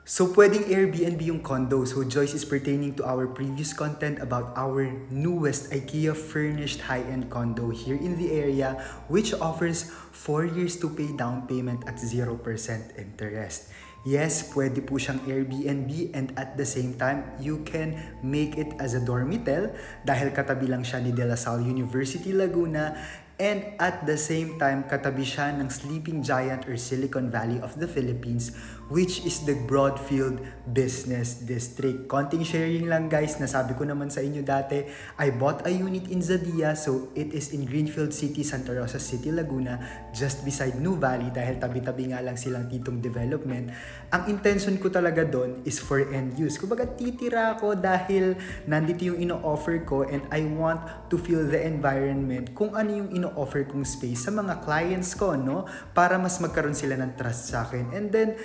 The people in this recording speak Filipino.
So, pwedeng Airbnb yung condo. So, Joyce is pertaining to our previous content about our newest IKEA furnished high-end condo here in the area, which offers 4 years to pay down payment at 0% interest. Yes, pwede po siyang Airbnb, and at the same time, you can make it as a dormitel dahil katabi lang siya ni De La Salle University Laguna, and at the same time, katabi siya ng Sleeping Giant or Silicon Valley of the Philippines, which is the Broadfield Business District. Konting sharing lang guys, nasabi ko naman sa inyo dati, I bought a unit in Zadia, so it is in Greenfield City, Santa Rosa City, Laguna, just beside New Valley dahil tabi-tabi nga lang silang titong development. Ang intention ko talaga doon is for end use. Kumbaga titira ako dahil nandito yung ino-offer ko and I want to feel the environment kung ano yung ino-offer kong space sa mga clients ko, no? Para mas magkaroon sila ng trust sa akin. And then,